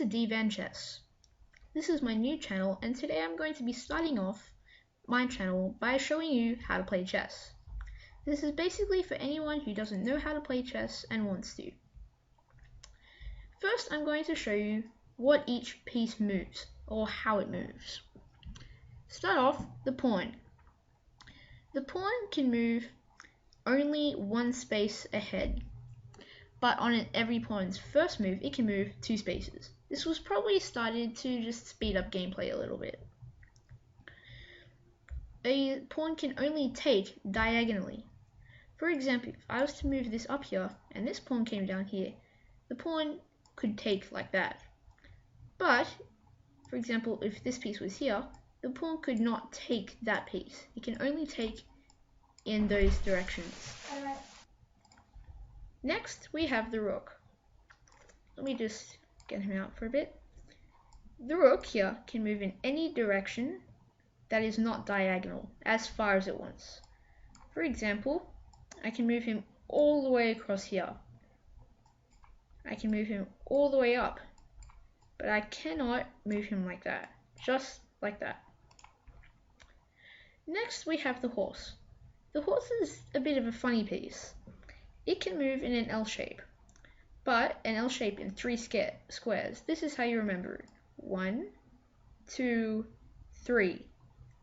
to Dvan Chess. This is my new channel, and today I'm going to be starting off my channel by showing you how to play chess. This is basically for anyone who doesn't know how to play chess and wants to. First, I'm going to show you what each piece moves, or how it moves. Start off the pawn. The pawn can move only one space ahead, but on every pawn's first move, it can move 2 spaces. This was probably started to just speed up gameplay a little bit. A pawn can only take diagonally. For example, if I was to move this up here, and this pawn came down here, the pawn could take like that. But, for example, if this piece was here, the pawn could not take that piece. It can only take in those directions. Next, we have the rook. Let me just get him out for a bit. The rook here can move in any direction that is not diagonal, as far as it wants. For example, I can move him all the way across here. I can move him all the way up, but I cannot move him like that, just like that. Next, we have the horse. The horse is a bit of a funny piece. It can move in an L shape, but an L shape in 3 squares. This is how you remember it. 1, 2, 3.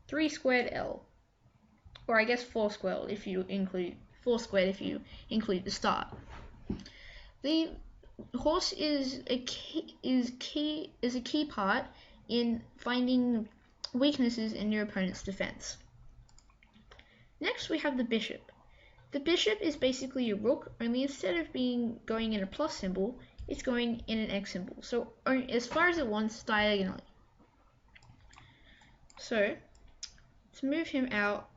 3 squared L. Or I guess 4 squared if you include the start. The horse is a key part in finding weaknesses in your opponent's defense. Next, we have the bishop. The bishop is basically a rook, only instead of going in a plus symbol, it's going in an X symbol. So as far as it wants, diagonally. So to move him out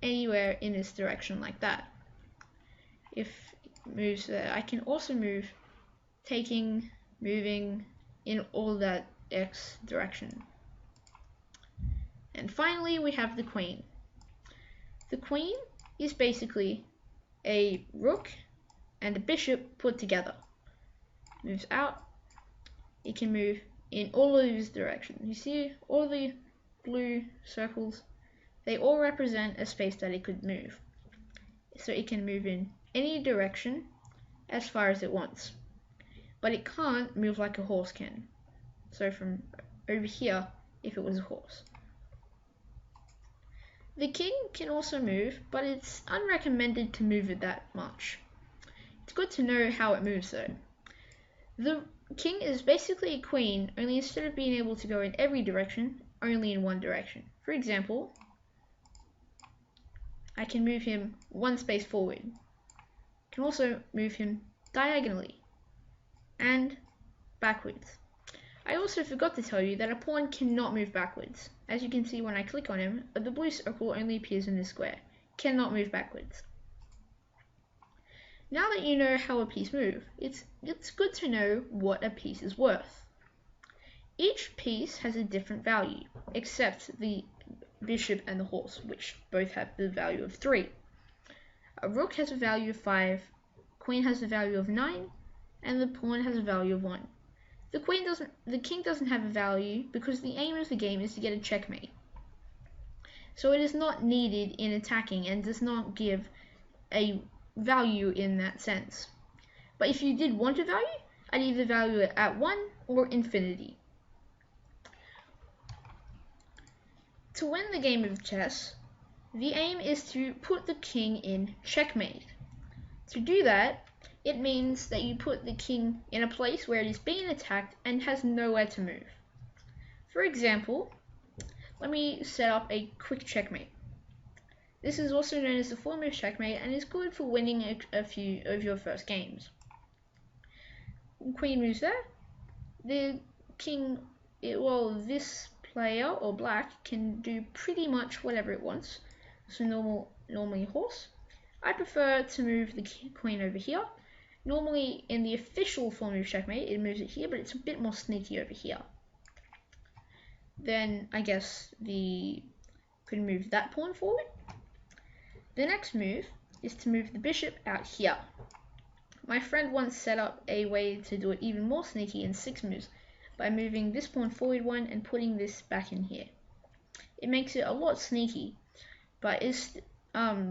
anywhere in this direction like that. If it moves there, I can also move moving in all that X direction. And finally, we have the queen. The queen is basically a rook and a bishop put together. Moves out. It can move in all of these directions. You see all the blue circles? They all represent a space that it could move. So it can move in any direction as far as it wants. But it can't move like a horse can. So from over here, if it was a horse. The king can also move, but it's unrecommended to move it that much. It's good to know how it moves though. The king is basically a queen, only instead of being able to go in every direction, only in one direction. For example, I can move him 1 space forward. I can also move him diagonally and backwards. I also forgot to tell you that a pawn cannot move backwards. As you can see when I click on him, the blue circle only appears in this square. Cannot move backwards. Now that you know how a piece moves, it's good to know what a piece is worth. Each piece has a different value, except the bishop and the horse, which both have the value of 3. A rook has a value of 5, queen has a value of 9, and the pawn has a value of 1. The king doesn't have a value because the aim of the game is to get a checkmate. So it is not needed in attacking and does not give a value in that sense. But if you did want a value, I'd either value it at 1 or infinity. To win the game of chess, the aim is to put the king in checkmate. To do that, it means that you put the king in a place where it is being attacked and has nowhere to move. For example, let me set up a quick checkmate. This is also known as the 4-move checkmate and is good for winning a few of your first games. Queen moves there. The king, this player, or black, can do pretty much whatever it wants. So normally horse. I prefer to move the queen over here. Normally, in the official 4-move checkmate, it moves it here, but it's a bit more sneaky over here. Then, I guess, could move that pawn forward. The next move is to move the bishop out here. My friend once set up a way to do it even more sneaky in 6 moves. by moving this pawn forward one and putting this back in here. It makes it a lot sneaky, but is a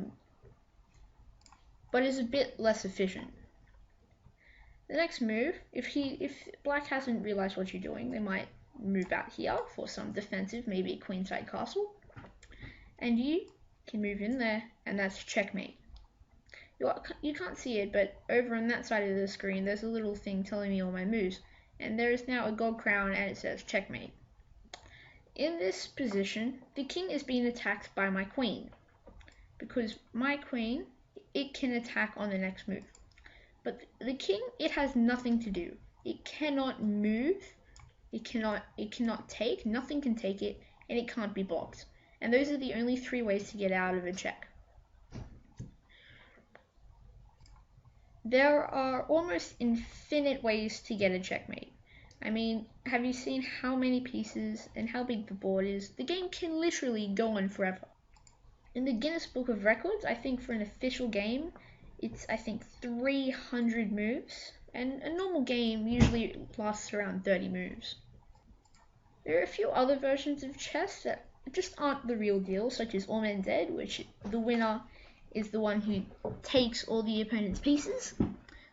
bit less efficient. The next move, if black hasn't realized what you're doing, they might move out here for some defensive, maybe a queenside castle, and you can move in there, and that's checkmate. You can't see it, but over on that side of the screen, there's a little thing telling me all my moves, and there is now a gold crown, and it says checkmate. In this position, the king is being attacked by my queen, because my queen, it can attack on the next move. But the king, it has nothing to do. It cannot move, it cannot take, nothing can take it, and it can't be blocked. And those are the only 3 ways to get out of a check. There are almost infinite ways to get a checkmate. I mean, have you seen how many pieces and how big the board is? The game can literally go on forever. In the Guinness Book of Records, I think for an official game, it's 300 moves, and a normal game usually lasts around 30 moves. There are a few other versions of chess that just aren't the real deal, such as All Men Dead, which the winner is the one who takes all the opponent's pieces.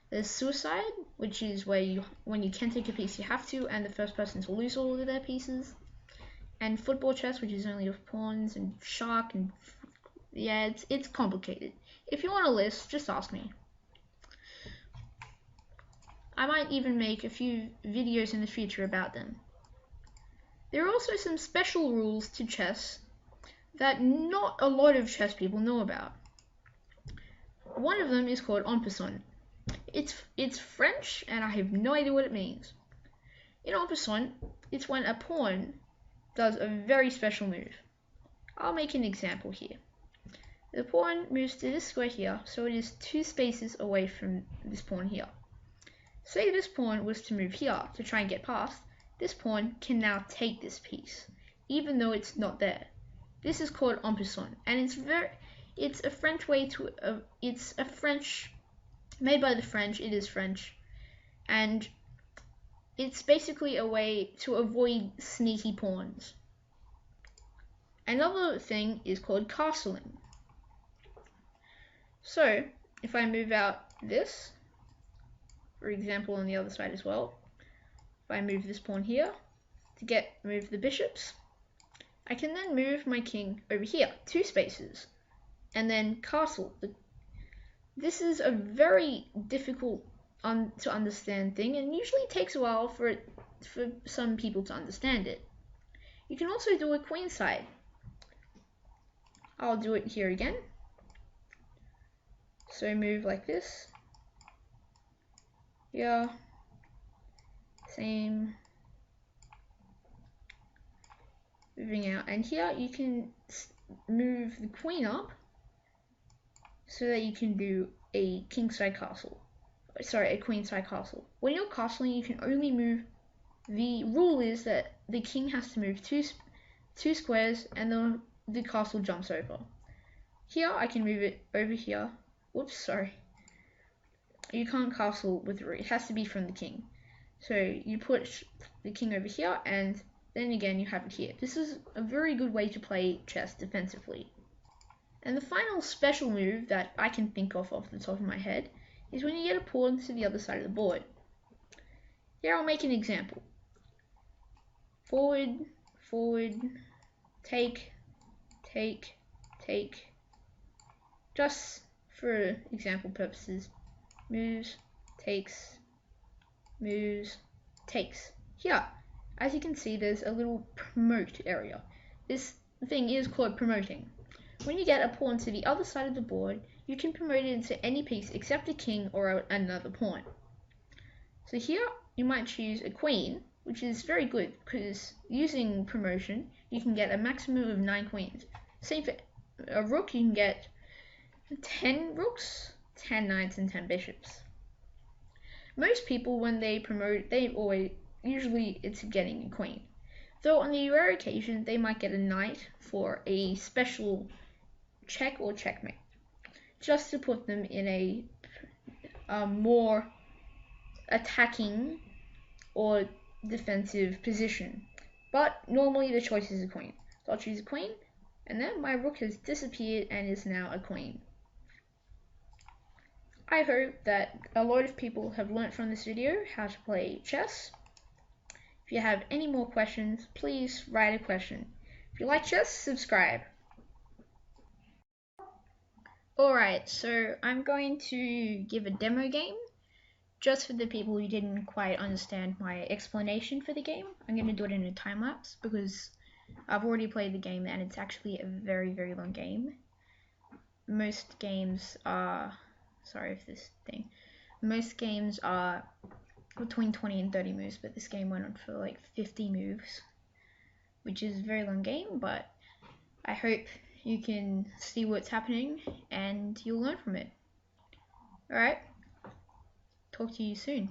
There's Suicide, which is where when you can take a piece you have to, and the first person to lose all of their pieces. And Football Chess, which is only of pawns and shark, and yeah, it's complicated. If you want a list, just ask me. I might even make a few videos in the future about them. There are also some special rules to chess that not a lot of chess people know about. One of them is called en passant. It's French, and I have no idea what it means. In en passant, it's when a pawn does a very special move. I'll make an example here. The pawn moves to this square here, so it is 2 spaces away from this pawn here. Say this pawn was to move here to try and get past, this pawn can now take this piece, even though it's not there. This is called en passant, and it's a French way to, it's a French, made by the French, it is French, and it's basically a way to avoid sneaky pawns. Another thing is called castling. So, if I move out this, for example on the other side as well, if I move this pawn here to move the bishops, I can then move my king over here, 2 spaces, and then castle. This is a very difficult to understand thing, and usually takes a while for some people to understand it. You can also do a queenside. I'll do it here again. So move like this. Yeah. Same. Moving out. And here you can move the queen up so that you can do a kingside castle. Sorry, a queenside castle. When you're castling, you can only move. The rule is that the king has to move two squares, and the castle jumps over. Here I can move it over here. Whoops, sorry. You can't castle with the rook. It has to be from the king. So you put the king over here, and then again you have it here. This is a very good way to play chess defensively. And the final special move that I can think of off the top of my head is when you get a pawn to the other side of the board. Here I'll make an example. Forward, forward, take, take, take. Just for example purposes. Moves, takes, moves, takes. Here, as you can see, there's a little promote area. This thing is called promoting. When you get a pawn to the other side of the board, you can promote it into any piece except a king or another pawn. So here, you might choose a queen, which is very good because using promotion, you can get a maximum of 9 queens. Same for a rook, you can get 10 rooks, 10 knights, and 10 bishops. Most people, when they promote, usually it's getting a queen. Though on the rare occasion, they might get a knight for a special check or checkmate, just to put them in a more attacking or defensive position. But normally the choice is a queen. So I'll choose a queen, and then my rook has disappeared and is now a queen. I hope that a lot of people have learnt from this video how to play chess. If you have any more questions, please write a question. If you like chess, subscribe. Alright, so I'm going to give a demo game just for the people who didn't quite understand my explanation for the game. I'm going to do it in a time lapse because I've already played the game and it's actually a very, very long game. Most games are, most games are between 20 and 30 moves, but this game went on for like 50 moves, which is a very long game, but I hope you can see what's happening and you'll learn from it. Alright, talk to you soon.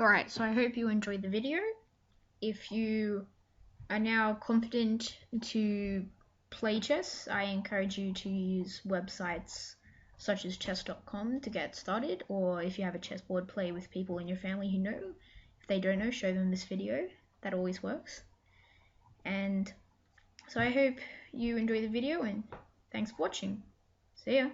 Alright, so I hope you enjoyed the video. If you are now confident to play chess, I encourage you to use websites such as chess.com to get started, or if you have a chessboard, play with people in your family who know. If they don't know, show them this video. That always works. And so I hope you enjoy the video, and Thanks for watching. See ya.